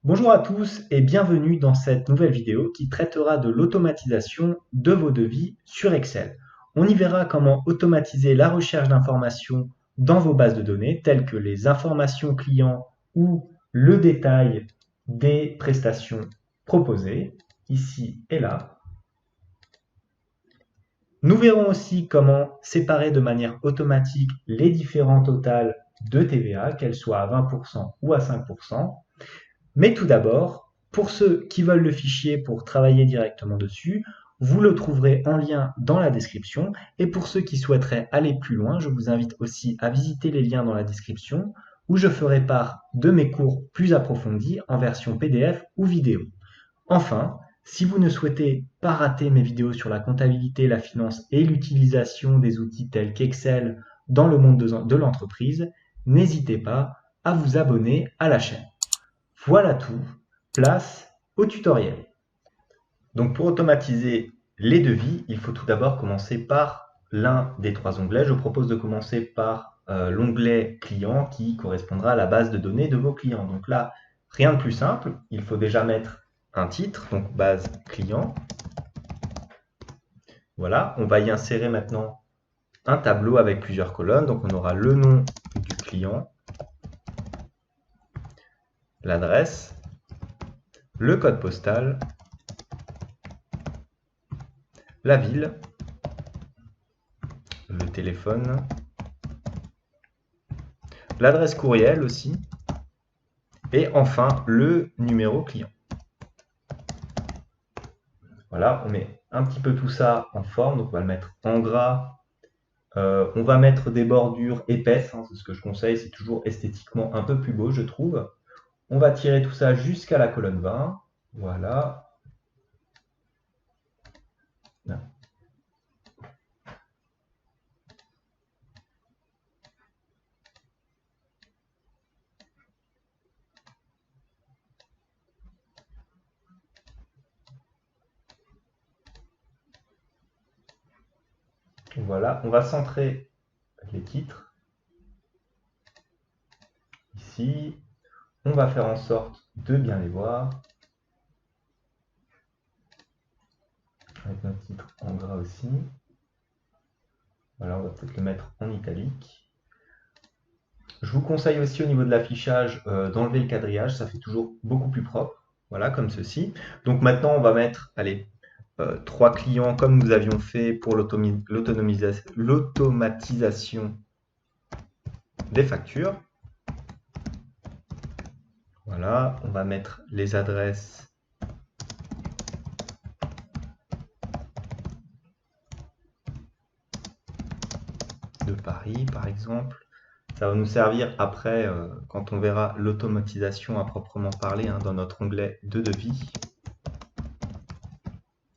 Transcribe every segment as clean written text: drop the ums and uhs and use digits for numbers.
Bonjour à tous et bienvenue dans cette nouvelle vidéo qui traitera de l'automatisation de vos devis sur Excel. On y verra comment automatiser la recherche d'informations dans vos bases de données telles que les informations clients ou le détail des prestations proposées, ici et là. Nous verrons aussi comment séparer de manière automatique les différents totals de TVA, qu'elles soient à 20% ou à 5%. Mais tout d'abord, pour ceux qui veulent le fichier pour travailler directement dessus, vous le trouverez en lien dans la description. Et pour ceux qui souhaiteraient aller plus loin, je vous invite aussi à visiter les liens dans la description où je ferai part de mes cours plus approfondis en version PDF ou vidéo. Enfin, si vous ne souhaitez pas rater mes vidéos sur la comptabilité, la finance et l'utilisation des outils tels qu'Excel dans le monde de l'entreprise, n'hésitez pas à vous abonner à la chaîne. Voilà tout, place au tutoriel. Donc pour automatiser les devis, il faut tout d'abord commencer par l'un des trois onglets. Je propose de commencer par l'onglet client qui correspondra à la base de données de vos clients. Donc là, rien de plus simple, il faut déjà mettre un titre, donc base client. Voilà, on va y insérer maintenant un tableau avec plusieurs colonnes. Donc on aura le nom du client, l'adresse, le code postal, la ville, le téléphone, l'adresse courriel aussi, et enfin le numéro client. Voilà, on met un petit peu tout ça en forme, donc on va le mettre en gras. On va mettre des bordures épaisses, hein, c'est ce que je conseille, c'est toujours esthétiquement un peu plus beau, je trouve. On va tirer tout ça jusqu'à la colonne 20. Voilà. Voilà, on va centrer les titres ici. On va faire en sorte de bien les voir. Avec notre titre en gras aussi. Voilà, on va peut-être le mettre en italique. Je vous conseille aussi au niveau de l'affichage d'enlever le quadrillage, ça fait toujours beaucoup plus propre. Voilà, comme ceci. Donc maintenant, on va mettre, allez, 3 clients comme nous avions fait pour l'automatisation des factures. Voilà, on va mettre les adresses de Paris, par exemple. Ça va nous servir après, quand on verra l'automatisation à proprement parler, hein, dans notre onglet de devis.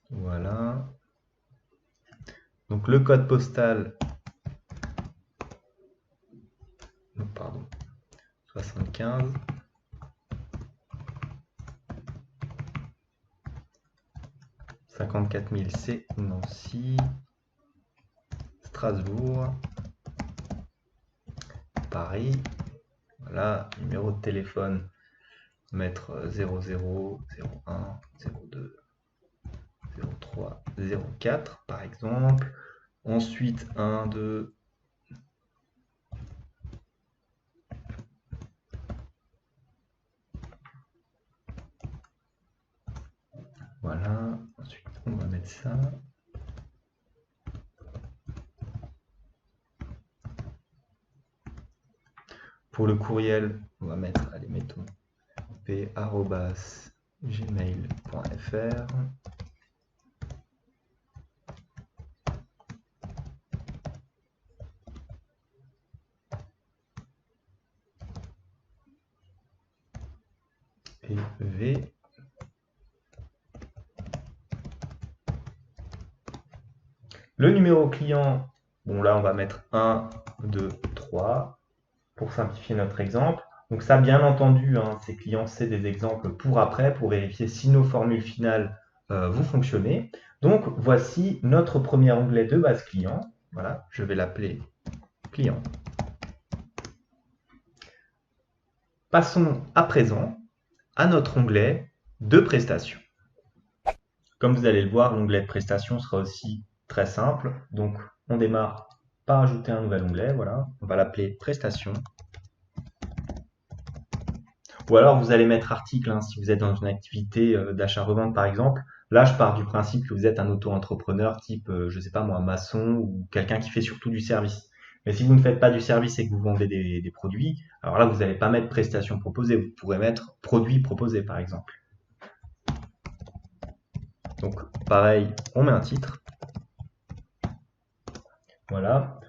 Voilà. Donc le code postal, pardon, 75. « 54 000, c'est Nancy. Strasbourg. Paris. Voilà, numéro de téléphone, mettre 00, 01, 02, 03, 04 par exemple. Ensuite, 1, 2, voilà. Ensuite, on va mettre ça. Pour le courriel, on va mettre, allez, mettons p@gmail.fr. Et V. Le numéro client, bon là on va mettre 1, 2, 3 pour simplifier notre exemple. Donc ça, bien entendu, hein, ces clients, c'est des exemples pour après, pour vérifier si nos formules finales vous fonctionnez. Donc voici notre premier onglet de base client. Voilà, je vais l'appeler client. Passons à présent à notre onglet de prestations. Comme vous allez le voir, l'onglet de prestations sera aussi très simple. Donc, on démarre par ajouter un nouvel onglet. Voilà, on va l'appeler prestations. Ou alors, vous allez mettre article, hein, si vous êtes dans une activité d'achat-revente, par exemple. Là, je pars du principe que vous êtes un auto-entrepreneur type, je sais pas moi, maçon ou quelqu'un qui fait surtout du service. Mais si vous ne faites pas du service et que vous vendez des produits, alors là, vous n'allez pas mettre prestations proposées. Vous pourrez mettre produits proposés, par exemple. Donc, pareil, on met un titre. Voilà.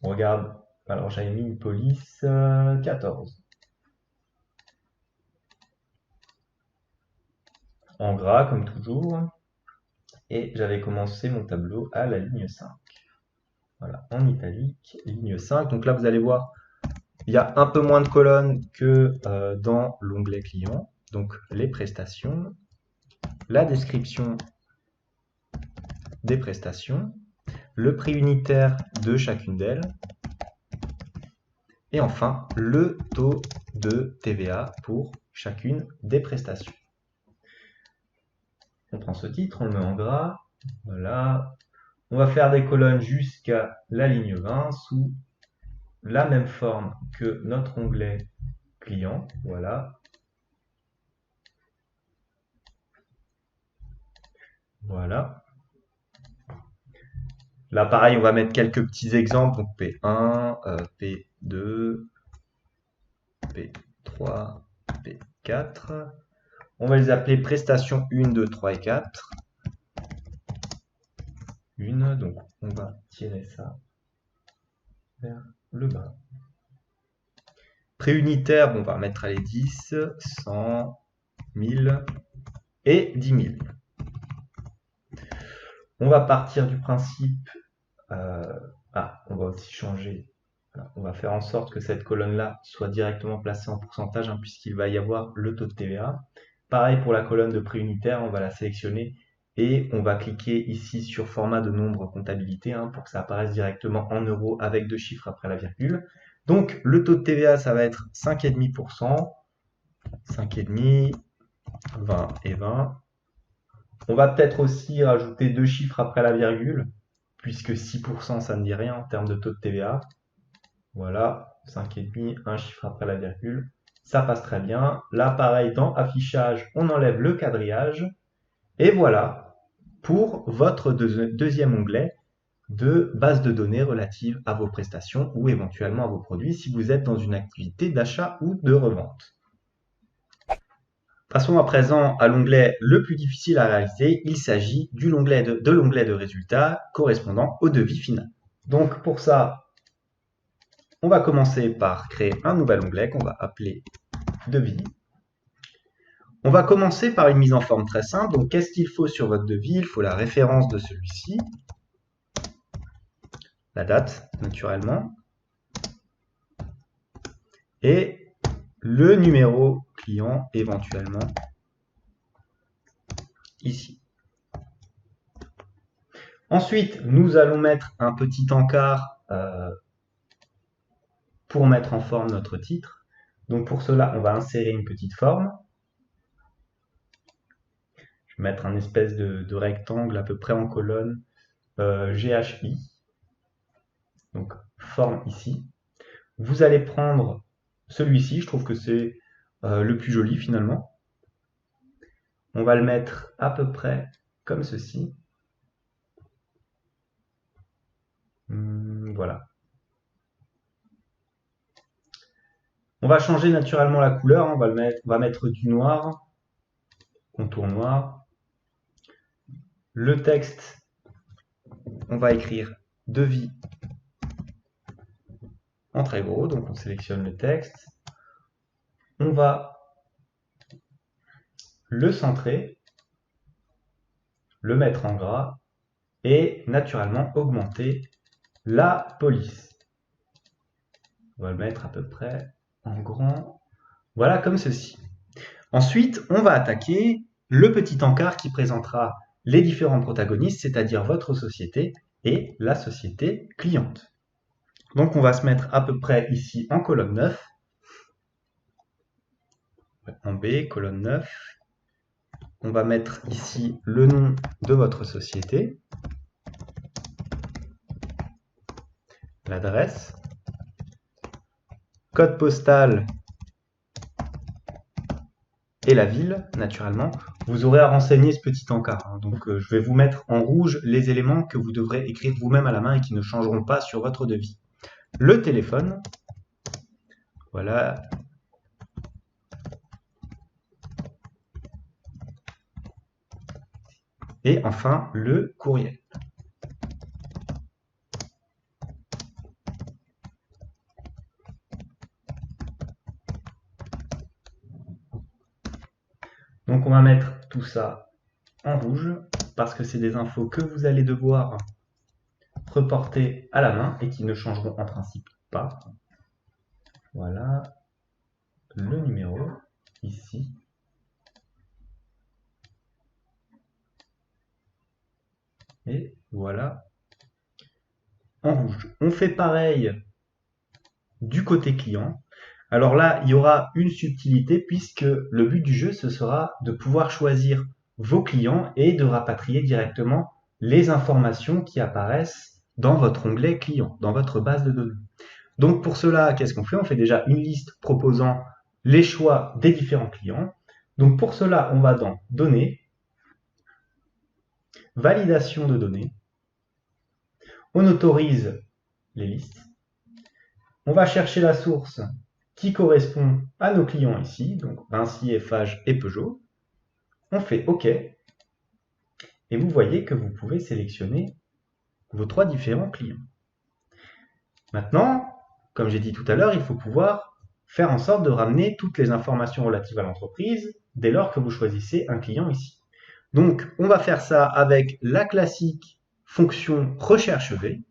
On regarde. Alors, j'avais mis une police 14. En gras, comme toujours. Et j'avais commencé mon tableau à la ligne 5. Voilà, en italique, ligne 5. Donc là, vous allez voir, il y a un peu moins de colonnes que dans l'onglet client. Donc, les prestations, la description des prestations, le prix unitaire de chacune d'elles, et enfin, le taux de TVA pour chacune des prestations. On prend ce titre, on le met en gras, voilà. On va faire des colonnes jusqu'à la ligne 20 sous la même forme que notre onglet client, voilà. Voilà. Là, pareil, on va mettre quelques petits exemples, donc P1, P2, P3, P4. On va les appeler prestations 1, 2, 3 et 4. Donc on va tirer ça vers le bas. Prix unitaire, on va mettre à les 10, 100, 1000 et 10 000. On va partir du principe, on va aussi changer, on va faire en sorte que cette colonne-là soit directement placée en pourcentage, hein, puisqu'il va y avoir le taux de TVA. Pareil pour la colonne de prix unitaire, on va la sélectionner et on va cliquer ici sur format de nombre comptabilité, hein, pour que ça apparaisse directement en euros avec 2 chiffres après la virgule. Donc le taux de TVA, ça va être 5,5%, 5,5%, 20 et 20. On va peut-être aussi rajouter 2 chiffres après la virgule, puisque 6% ça ne dit rien en termes de taux de TVA. Voilà, 5,5, un chiffre après la virgule. Ça passe très bien. Là, pareil, dans affichage, on enlève le quadrillage. Et voilà pour votre deuxième onglet de base de données relative à vos prestations ou éventuellement à vos produits si vous êtes dans une activité d'achat ou de revente. Passons à présent à l'onglet le plus difficile à réaliser. Il s'agit de l'onglet de résultats correspondant au devis final. Donc pour ça, on va commencer par créer un nouvel onglet qu'on va appeler devis. On va commencer par une mise en forme très simple. Donc qu'est-ce qu'il faut sur votre devis? Il faut la référence de celui-ci, la date naturellement, et le numéro client éventuellement ici. Ensuite, nous allons mettre un petit encart pour mettre en forme notre titre. Donc pour cela, on va insérer une petite forme. Je vais mettre un espèce de rectangle à peu près en colonne GHI. Donc forme ici. Vous allez prendre celui-ci, je trouve que c'est le plus joli finalement. On va le mettre à peu près comme ceci. Voilà. On va changer naturellement la couleur, on va mettre du noir, contour noir. Le texte, on va écrire devis en très gros, donc on sélectionne le texte. On va le centrer, le mettre en gras et naturellement augmenter la police. On va le mettre à peu près en grand, voilà comme ceci. Ensuite, on va attaquer le petit encart qui présentera les différents protagonistes, c'est-à-dire votre société et la société cliente. Donc on va se mettre à peu près ici en colonne 9. En B, colonne 9. On va mettre ici le nom de votre société, l'adresse, code postal et la ville, naturellement. Vous aurez à renseigner ce petit encart, hein. Donc je vais vous mettre en rouge les éléments que vous devrez écrire vous-même à la main et qui ne changeront pas sur votre devis. Le téléphone, voilà. Et enfin, le courriel. Donc on va mettre tout ça en rouge parce que c'est des infos que vous allez devoir reporter à la main et qui ne changeront en principe pas. Voilà le numéro ici. Et voilà en rouge. On fait pareil du côté client. Alors là, il y aura une subtilité puisque le but du jeu, ce sera de pouvoir choisir vos clients et de rapatrier directement les informations qui apparaissent dans votre onglet client, dans votre base de données. Donc pour cela, qu'est-ce qu'on fait? On fait déjà une liste proposant les choix des différents clients. Donc pour cela, on va dans Données, Validation de données, on autorise les listes, on va chercher la source qui correspond à nos clients ici, donc Vinci, Eiffage et Peugeot. On fait OK. Et vous voyez que vous pouvez sélectionner vos 3 différents clients. Maintenant, comme j'ai dit tout à l'heure, il faut pouvoir faire en sorte de ramener toutes les informations relatives à l'entreprise dès lors que vous choisissez un client ici. Donc, on va faire ça avec la classique fonction recherche V.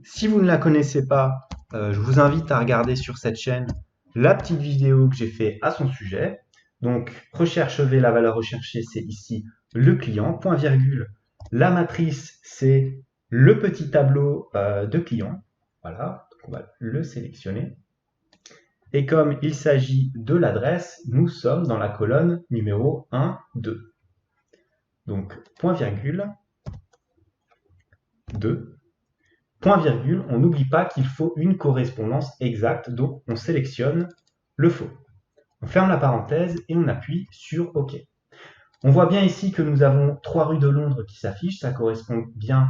Si vous ne la connaissez pas, je vous invite à regarder sur cette chaîne la petite vidéo que j'ai fait à son sujet. Donc, recherche V, la valeur recherchée, c'est ici le client, point virgule. La matrice, c'est le petit tableau de client. Voilà, donc on va le sélectionner. Et comme il s'agit de l'adresse, nous sommes dans la colonne numéro 1, 2. Donc, point virgule, 2. Point virgule, on n'oublie pas qu'il faut une correspondance exacte, donc on sélectionne le faux. On ferme la parenthèse et on appuie sur OK. On voit bien ici que nous avons 3 rues de Londres qui s'affichent, ça correspond bien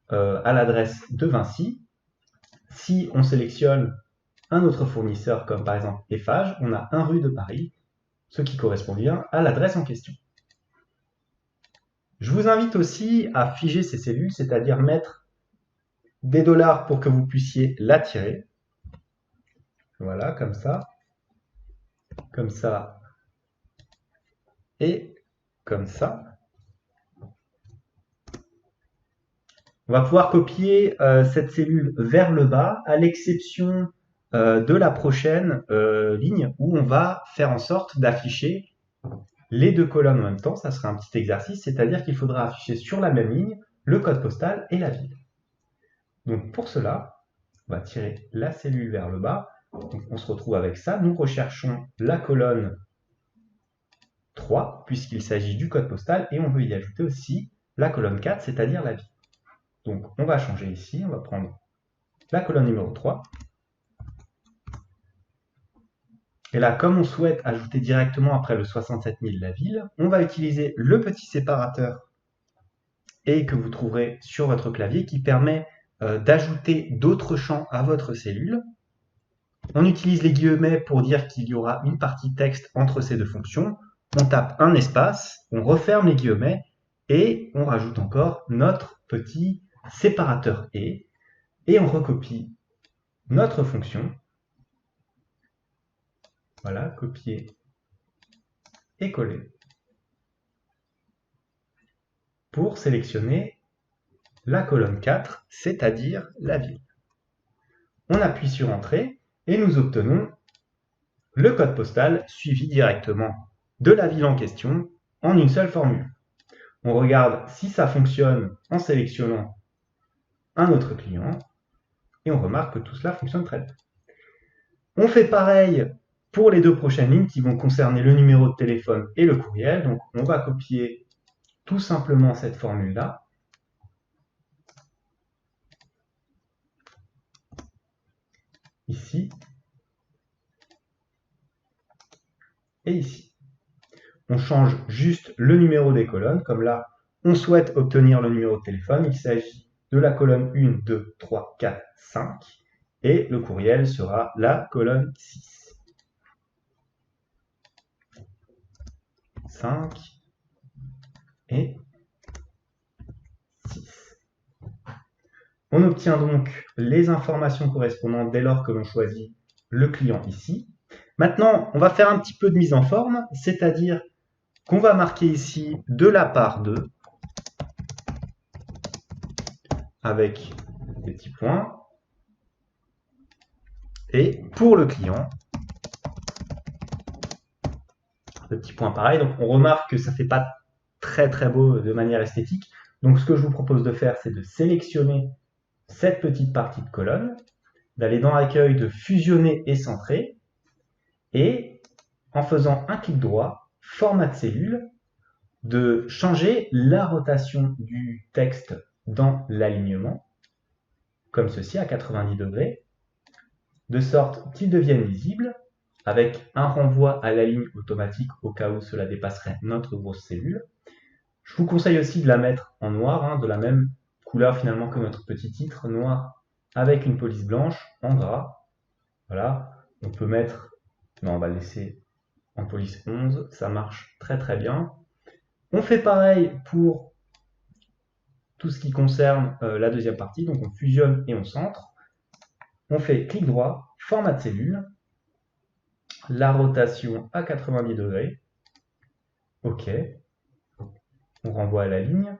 à l'adresse de Vinci. Si on sélectionne un autre fournisseur, comme par exemple Eiffage, on a 1 rue de Paris, ce qui correspond bien à l'adresse en question. Je vous invite aussi à figer ces cellules, c'est-à-dire mettre des dollars pour que vous puissiez la tirer. Voilà, comme ça et comme ça. On va pouvoir copier cette cellule vers le bas, à l'exception de la prochaine ligne où on va faire en sorte d'afficher les 2 colonnes en même temps. Ça sera un petit exercice, c'est-à-dire qu'il faudra afficher sur la même ligne le code postal et la ville. Donc pour cela, on va tirer la cellule vers le bas. Donc on se retrouve avec ça. Nous recherchons la colonne 3, puisqu'il s'agit du code postal, et on veut y ajouter aussi la colonne 4, c'est-à-dire la ville. Donc on va changer ici, on va prendre la colonne numéro 3. Et là, comme on souhaite ajouter directement après le 67 000 la ville, on va utiliser le petit séparateur et que vous trouverez sur votre clavier qui permet d'ajouter d'autres champs à votre cellule. On utilise les guillemets pour dire qu'il y aura une partie texte entre ces 2 fonctions. On tape un espace, on referme les guillemets et on rajoute encore notre petit séparateur et on recopie notre fonction. Voilà, copier et coller pour sélectionner la colonne 4, c'est-à-dire la ville. On appuie sur Entrée et nous obtenons le code postal suivi directement de la ville en question en une seule formule. On regarde si ça fonctionne en sélectionnant un autre client et on remarque que tout cela fonctionne très bien. On fait pareil pour les 2 prochaines lignes qui vont concerner le numéro de téléphone et le courriel. Donc on va copier tout simplement cette formule-là. Ici. Et ici. On change juste le numéro des colonnes, comme là, on souhaite obtenir le numéro de téléphone. Il s'agit de la colonne 1, 2, 3, 4, 5. Et le courriel sera la colonne 6. 5 et 6. On obtient donc les informations correspondantes dès lors que l'on choisit le client ici. Maintenant, on va faire un petit peu de mise en forme, c'est-à-dire qu'on va marquer ici de la part de, avec des petits points, et pour le client, le petit point pareil. Donc on remarque que ça ne fait pas très très beau de manière esthétique. Donc ce que je vous propose de faire, c'est de sélectionner cette petite partie de colonne, d'aller dans l'accueil, de fusionner et centrer, et en faisant un clic droit, format de cellule, de changer la rotation du texte dans l'alignement, comme ceci à 90 degrés, de sorte qu'il devienne lisible, avec un renvoi à la ligne automatique au cas où cela dépasserait notre grosse cellule. Je vous conseille aussi de la mettre en noir, de la même couleur finalement que notre petit titre, noir avec une police blanche en gras. Voilà, on peut mettre, non on va le laisser en police 11, ça marche très très bien. On fait pareil pour tout ce qui concerne la deuxième partie, donc on fusionne et on centre. On fait clic droit, format de cellule, la rotation à 90 degrés, OK, on renvoie à la ligne,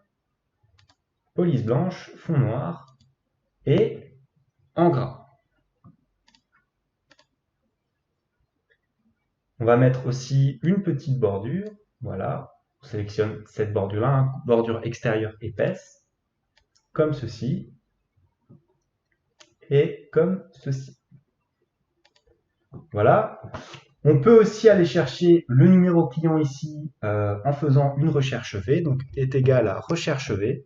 police blanche, fond noir et en gras. On va mettre aussi une petite bordure, voilà, on sélectionne cette bordure-là, bordure extérieure épaisse, comme ceci, et comme ceci. Voilà. On peut aussi aller chercher le numéro client ici en faisant une recherche V, donc est égal à recherche V,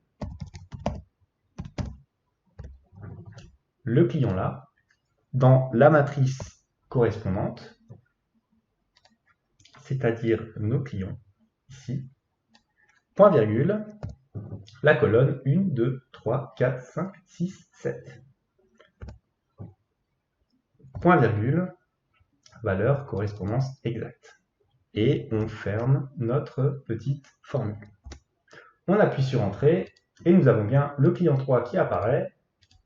le client là, dans la matrice correspondante, c'est-à-dire nos clients ici, point virgule, la colonne 1, 2, 3, 4, 5, 6, 7. Point virgule, valeur correspondance exacte. Et on ferme notre petite formule. On appuie sur Entrée et nous avons bien le client 3 qui apparaît.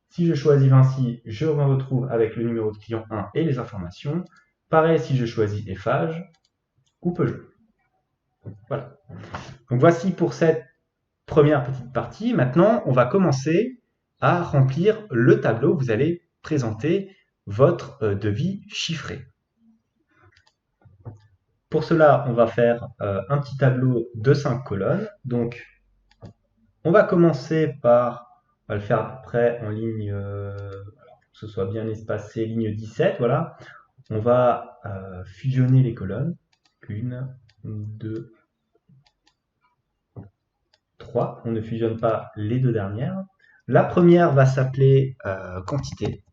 Si je choisis Vinci, je me retrouve avec le numéro de client 1 et les informations. Pareil si je choisis Eiffage ou Peugeot. Voilà. Donc voici pour cette première petite partie. Maintenant, on va commencer à remplir le tableau. Vous allez présenter votre devis chiffré. Pour cela, on va faire un petit tableau de 5 colonnes. Donc, on va commencer par, on va le faire à peu près en ligne, alors, que ce soit bien espacé, ligne 17, voilà. On va fusionner les colonnes. 1, 2, 3. On ne fusionne pas les deux dernières. La première va s'appeler quantité,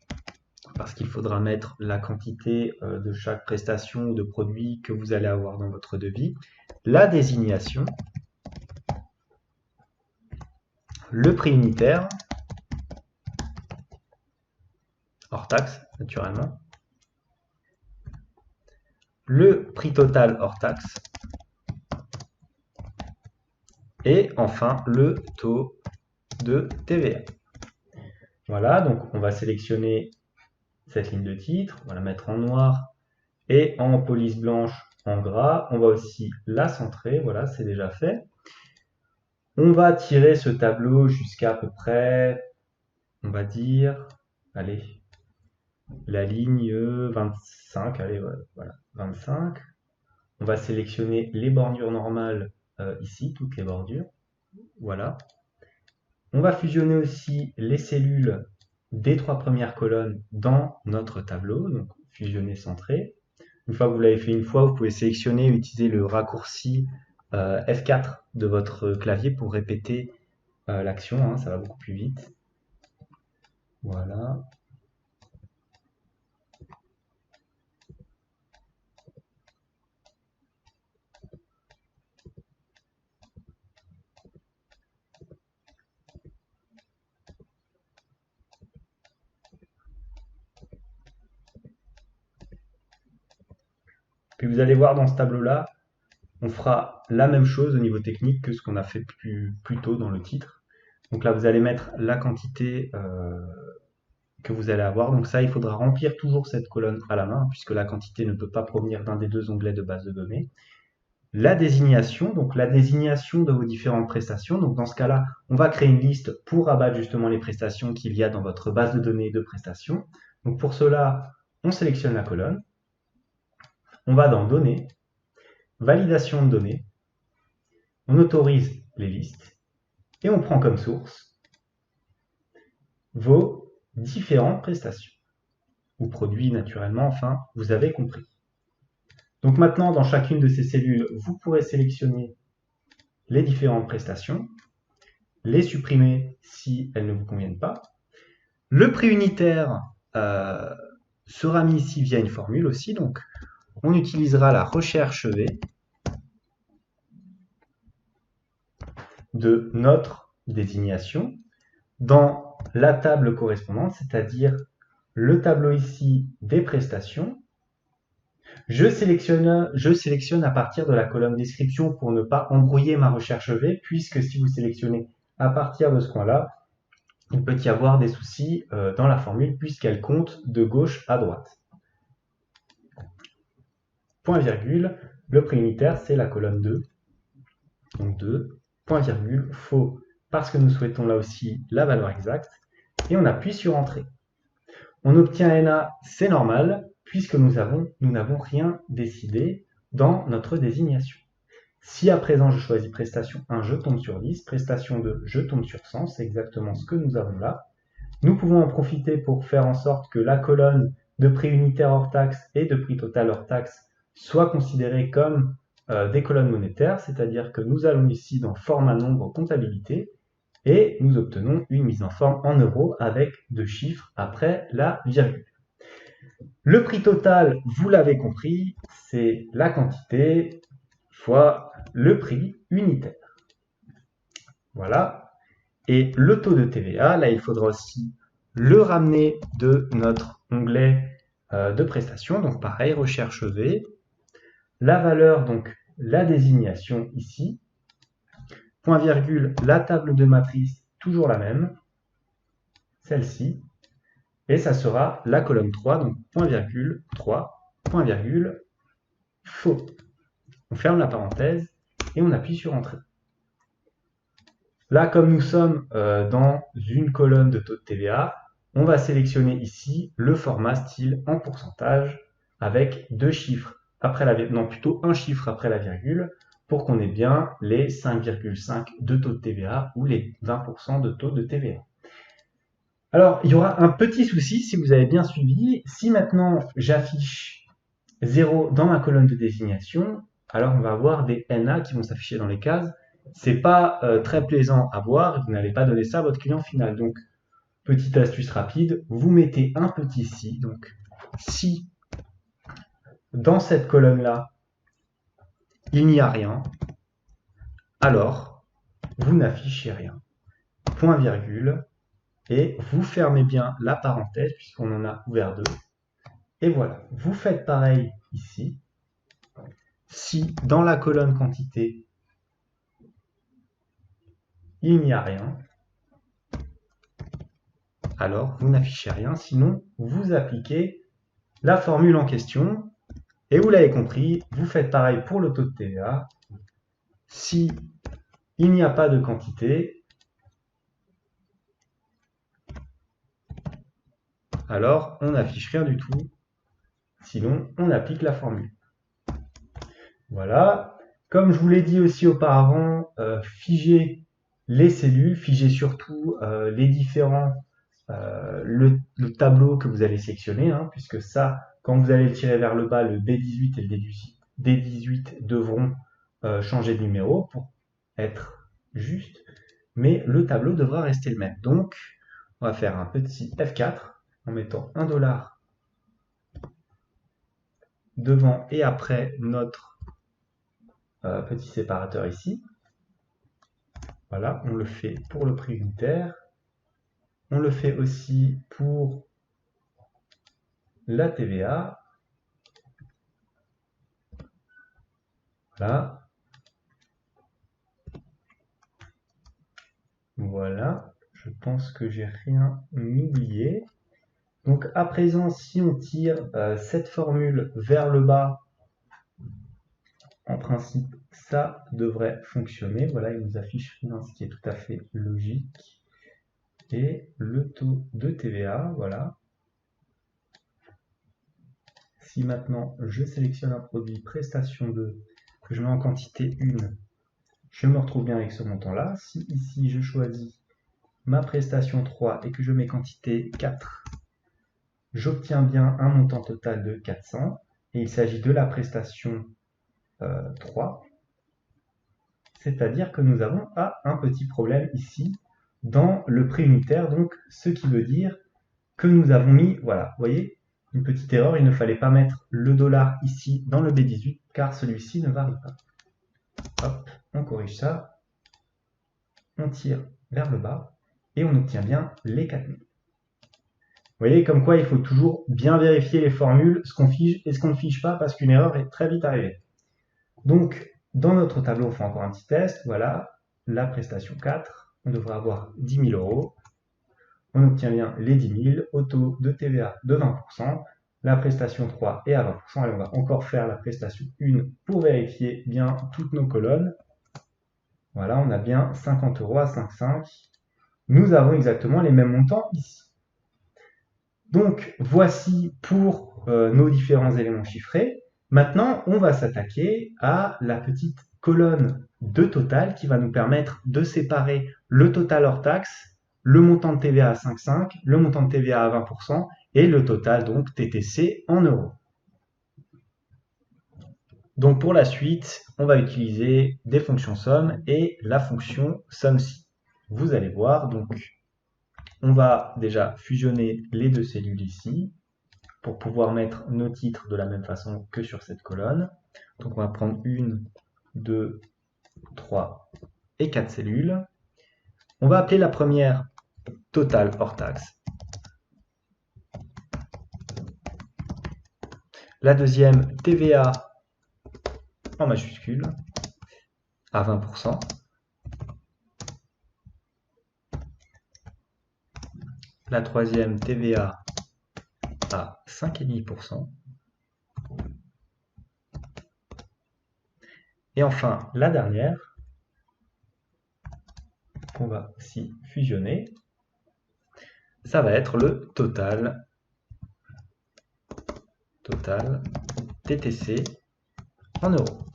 parce qu'il faudra mettre la quantité de chaque prestation ou de produit que vous allez avoir dans votre devis. La désignation, le prix unitaire, hors taxe naturellement, le prix total hors taxe, et enfin le taux de TVA. Voilà, donc on va sélectionner cette ligne de titre, on va la mettre en noir et en police blanche en gras. On va aussi la centrer, voilà, c'est déjà fait. On va tirer ce tableau jusqu'à peu près, on va dire, allez, la ligne 25, allez, voilà, 25. On va sélectionner les bordures normales ici, toutes les bordures, voilà. On va fusionner aussi les cellules des 3 premières colonnes dans notre tableau, donc fusionner, centrer. Une fois que vous l'avez fait une fois, vous pouvez sélectionner et utiliser le raccourci F4 de votre clavier pour répéter l'action, hein, ça va beaucoup plus vite. Voilà. Puis vous allez voir dans ce tableau-là, on fera la même chose au niveau technique que ce qu'on a fait plus tôt dans le titre. Donc là, vous allez mettre la quantité que vous allez avoir. Donc ça, il faudra remplir toujours cette colonne à la main, puisque la quantité ne peut pas provenir d'un des deux onglets de base de données. La désignation, donc la désignation de vos différentes prestations. Donc dans ce cas-là, on va créer une liste pour abattre justement les prestations qu'il y a dans votre base de données de prestations. Donc pour cela, on sélectionne la colonne, on va dans Données, Validation de données, on autorise les listes et on prend comme source vos différentes prestations ou produits naturellement, enfin, vous avez compris. Donc maintenant, dans chacune de ces cellules, vous pourrez sélectionner les différentes prestations, les supprimer si elles ne vous conviennent pas. Le prix unitaire sera mis ici via une formule aussi, donc on utilisera la recherche V de notre désignation dans la table correspondante, c'est-à-dire le tableau ici des prestations. Je sélectionne à partir de la colonne description pour ne pas embrouiller ma recherche V, puisque si vous sélectionnez à partir de ce coin-là, il peut y avoir des soucis dans la formule puisqu'elle compte de gauche à droite. Point virgule, le prix unitaire c'est la colonne 2, donc 2, point virgule, faux, parce que nous souhaitons là aussi la valeur exacte, et on appuie sur Entrée. On obtient NA, c'est normal, puisque nous n'avons rien décidé dans notre désignation. Si à présent je choisis prestation 1, je tombe sur 10, prestation 2, je tombe sur 100, c'est exactement ce que nous avons là. Nous pouvons en profiter pour faire en sorte que la colonne de prix unitaire hors taxe et de prix total hors taxe soit considérée comme des colonnes monétaires, c'est-à-dire que nous allons ici dans format nombre comptabilité et nous obtenons une mise en forme en euros avec 2 chiffres après la virgule. Le prix total, vous l'avez compris, c'est la quantité fois le prix unitaire. Voilà. Et le taux de TVA, là, il faudra aussi le ramener de notre onglet de prestations. Donc pareil, recherche V. La valeur, donc la désignation ici. Point virgule, la table de matrice, toujours la même. Celle-ci. Et ça sera la colonne 3, donc point virgule 3, point virgule, faux. On ferme la parenthèse et on appuie sur Entrée. Là, comme nous sommes dans une colonne de taux de TVA, on va sélectionner ici le format style en pourcentage avec 2 chiffres après la virgule, non plutôt un chiffre après la virgule pour qu'on ait bien les 5,5 de taux de TVA ou les 20% de taux de TVA. Alors, il y aura un petit souci si vous avez bien suivi. Si maintenant j'affiche 0 dans ma colonne de désignation, alors on va avoir des NA qui vont s'afficher dans les cases. C'est pas très plaisant à voir, vous n'allez pas donner ça à votre client final. Donc, petite astuce rapide, vous mettez un petit si. Donc, si dans cette colonne-là, il n'y a rien, alors vous n'affichez rien. Point virgule, et vous fermez bien la parenthèse puisqu'on en a ouvert 2. Et voilà, vous faites pareil ici. Si dans la colonne quantité, il n'y a rien, alors vous n'affichez rien, sinon vous appliquez la formule en question, et vous l'avez compris, vous faites pareil pour le taux de TVA. Si il n'y a pas de quantité, alors on n'affiche rien du tout, sinon on applique la formule. Voilà, comme je vous l'ai dit aussi auparavant, figez les cellules, figez surtout les différents, le tableau que vous allez sélectionner, hein, puisque ça, quand vous allez le tirer vers le bas, le B18 et le D18 devront changer de numéro pour être juste, mais le tableau devra rester le même. Donc, on va faire un petit F4 en mettant $1 devant et après notre petit séparateur ici. Voilà, on le fait pour le prix unitaire. On le fait aussi pour la TVA. Voilà. Voilà. Je pense que j'ai rien oublié. Donc à présent, si on tire cette formule vers le bas, en principe, ça devrait fonctionner. Voilà, il nous affiche rien, ce qui est tout à fait logique. Et le taux de TVA, voilà. Si maintenant je sélectionne un produit prestation 2, que je mets en quantité 1, je me retrouve bien avec ce montant-là. Si ici je choisis ma prestation 3 et que je mets quantité 4, j'obtiens bien un montant total de 400. Et il s'agit de la prestation 3. C'est-à-dire que nous avons un petit problème ici dans le prix unitaire, donc ce qui veut dire que nous avons mis, voilà, vous voyez, une petite erreur, il ne fallait pas mettre le dollar ici dans le B18 car celui-ci ne varie pas. Hop, on corrige ça, on tire vers le bas et on obtient bien les 4000. Vous voyez comme quoi il faut toujours bien vérifier les formules, ce qu'on fiche et ce qu'on ne fiche pas parce qu'une erreur est très vite arrivée. Donc, dans notre tableau, on fait encore un petit test. Voilà, la prestation 4, on devrait avoir 10 000 €. On obtient bien les 10 000 au taux de TVA de 20%. La prestation 3 est à 20%. Allez, on va encore faire la prestation 1 pour vérifier bien toutes nos colonnes. Voilà, on a bien 50 € à 5,5. Nous avons exactement les mêmes montants ici. Donc, voici pour nos différents éléments chiffrés. Maintenant, on va s'attaquer à la petite colonne de total qui va nous permettre de séparer le total hors taxe, le montant de TVA à 5,5, le montant de TVA à 20% et le total donc TTC en euros. Donc pour la suite, on va utiliser des fonctions somme et la fonction somme-si. Vous allez voir, donc on va déjà fusionner les deux cellules ici pour pouvoir mettre nos titres de la même façon que sur cette colonne. Donc on va prendre 1, 2, 3 et 4 cellules. On va appeler la première total hors taxe. La deuxième TVA en majuscule à 20%. La troisième TVA à 5,5%. Et enfin, la dernière, qu'on va aussi fusionner, ça va être le total TTC en euros.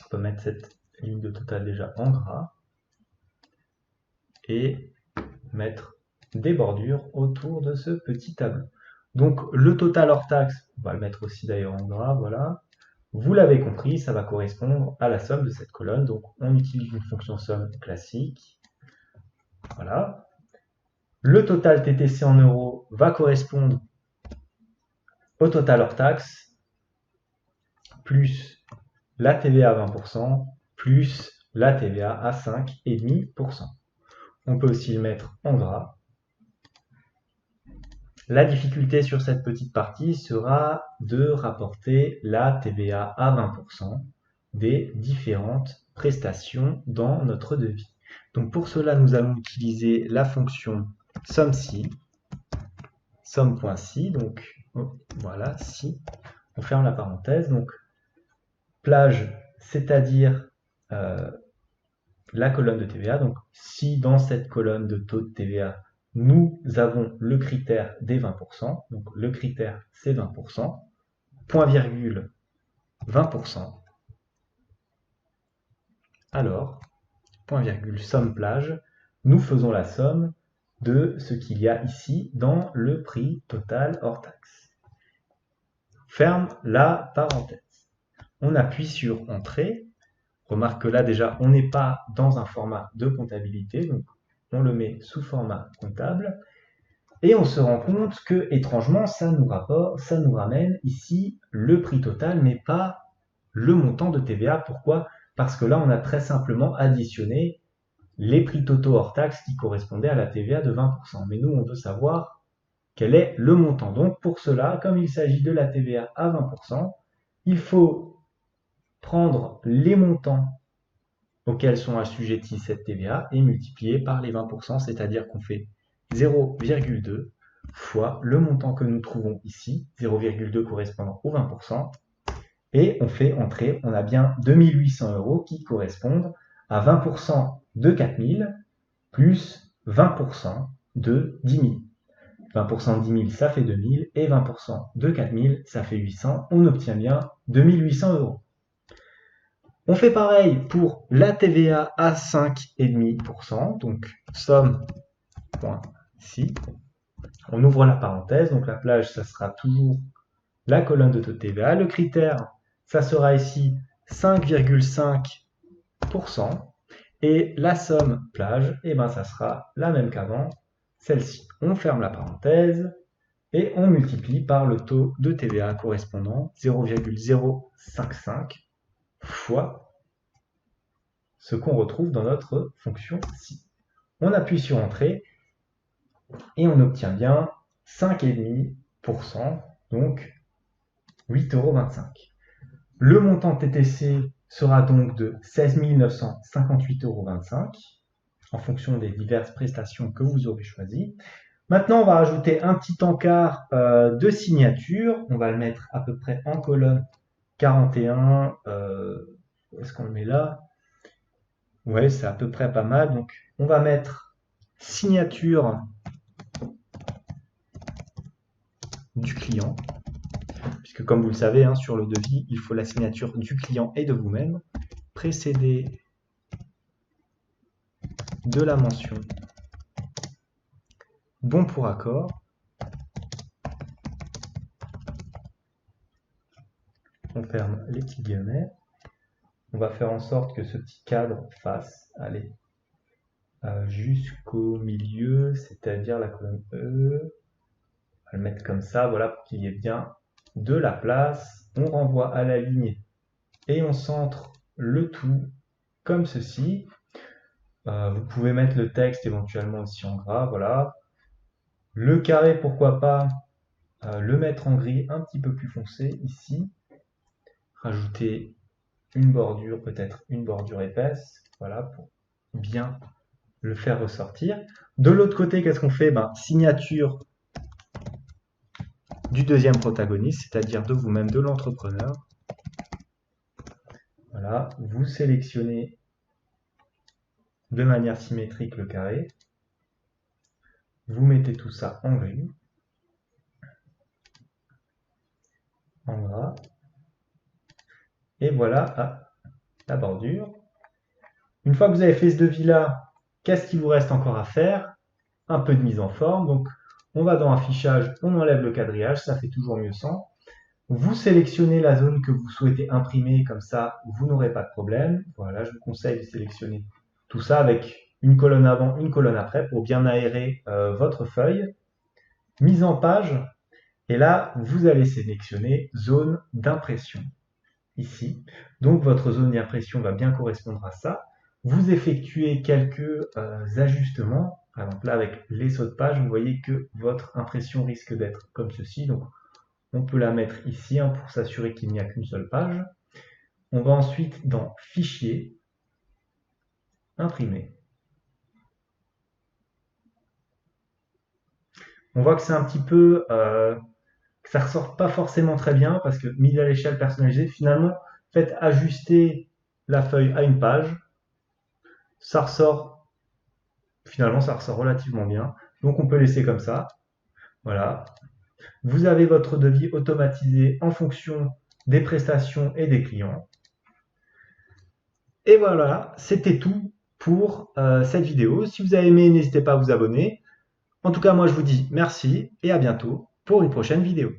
On peut mettre cette ligne de total déjà en gras et mettre des bordures autour de ce petit tableau. Donc le total hors taxe, on va le mettre aussi d'ailleurs en gras, voilà. Vous l'avez compris, ça va correspondre à la somme de cette colonne. Donc on utilise une fonction somme classique. Voilà. Le total TTC en euros va correspondre au total hors taxe plus la TVA à 20% plus la TVA à 5,5%. On peut aussi le mettre en gras. La difficulté sur cette petite partie sera de rapporter la TVA à 20% des différentes prestations dans notre devis. Donc pour cela, nous allons utiliser la fonction somme-si, somme.si, donc voilà, si, on ferme la parenthèse, donc plage, c'est-à-dire la colonne de TVA, donc si dans cette colonne de taux de TVA, nous avons le critère des 20%, donc le critère c'est 20%, point virgule 20%, alors, point virgule somme plage, nous faisons la somme de ce qu'il y a ici dans le prix total hors taxe. Ferme la parenthèse. On appuie sur Entrée. Remarque que là déjà, on n'est pas dans un format de comptabilité, donc on le met sous format comptable. Et on se rend compte que, étrangement, ça nous ramène ici le prix total, mais pas le montant de TVA. Pourquoi? Parce que là, on a très simplement additionné les prix totaux hors taxes qui correspondaient à la TVA de 20%. Mais nous, on veut savoir quel est le montant. Donc, pour cela, comme il s'agit de la TVA à 20%, il faut prendre les montants auxquels sont assujettis cette TVA et multiplier par les 20%, c'est-à-dire qu'on fait 0,2 fois le montant que nous trouvons ici, 0,2 correspondant aux 20%, et on fait entrer, on a bien 2800 € qui correspondent à 20% de 4000 plus 20% de 10 000. 20% de 10 000, ça fait 2000, et 20% de 4000, ça fait 800. On obtient bien 2800 €. On fait pareil pour la TVA à 5,5%, donc somme.ci. On ouvre la parenthèse, donc la plage, ça sera toujours la colonne de taux de TVA. Le critère, ça sera ici 5,5%. Et la somme plage, eh ben, ça sera la même qu'avant, celle-ci. On ferme la parenthèse et on multiplie par le taux de TVA correspondant 0,055 fois ce qu'on retrouve dans notre fonction ci. On appuie sur Entrée et on obtient bien 5,5%, donc 8,25 €. Le montant TTC sera donc de 16 958,25 € en fonction des diverses prestations que vous aurez choisies. Maintenant, on va rajouter un petit encart de signature. On va le mettre à peu près en colonne 41. Où est-ce qu'on le met là? Ouais, c'est à peu près pas mal. Donc, on va mettre signature du client, puisque comme vous le savez, hein, sur le devis, il faut la signature du client et de vous-même, précédée de la mention bon pour accord. On ferme les petits guillemets. On va faire en sorte que ce petit cadre fasse aller jusqu'au milieu, c'est-à-dire la colonne E. On va le mettre comme ça, voilà, pour qu'il y ait bien de la place. On renvoie à la ligne et on centre le tout comme ceci. Vous pouvez mettre le texte éventuellement ici en gras, voilà. Le carré, pourquoi pas le mettre en gris un petit peu plus foncé ici. Rajouter une bordure, peut-être une bordure épaisse, voilà, pour bien le faire ressortir. De l'autre côté, qu'est-ce qu'on fait? Signature du deuxième protagoniste, c'est-à-dire de vous-même, de l'entrepreneur. Voilà, vous sélectionnez de manière symétrique le carré. Vous mettez tout ça en gris, en gras. Et voilà la bordure. Une fois que vous avez fait ce devis-là, qu'est-ce qu'il vous reste encore à faire? Un peu de mise en forme. Donc, on va dans Affichage, on enlève le quadrillage, ça fait toujours mieux sans. Vous sélectionnez la zone que vous souhaitez imprimer, comme ça, vous n'aurez pas de problème. Voilà, je vous conseille de sélectionner tout ça avec une colonne avant, une colonne après, pour bien aérer votre feuille. Mise en page, et là, vous allez sélectionner zone d'impression, ici. Donc, votre zone d'impression va bien correspondre à ça. Vous effectuez quelques ajustements. Par exemple, là, avec les sauts de page, vous voyez que votre impression risque d'être comme ceci. Donc, on peut la mettre ici pour s'assurer qu'il n'y a qu'une seule page. On va ensuite dans Fichier, Imprimer. On voit que c'est un petit peu... que ça ressort pas forcément très bien parce que mise à l'échelle personnalisée, finalement, faites ajuster la feuille à une page. Ça ressort, finalement, ça ressort relativement bien. Donc, on peut laisser comme ça. Voilà. Vous avez votre devis automatisé en fonction des prestations et des clients. Et voilà, c'était tout pour cette vidéo. Si vous avez aimé, n'hésitez pas à vous abonner. En tout cas, moi je vous dis merci et à bientôt pour une prochaine vidéo.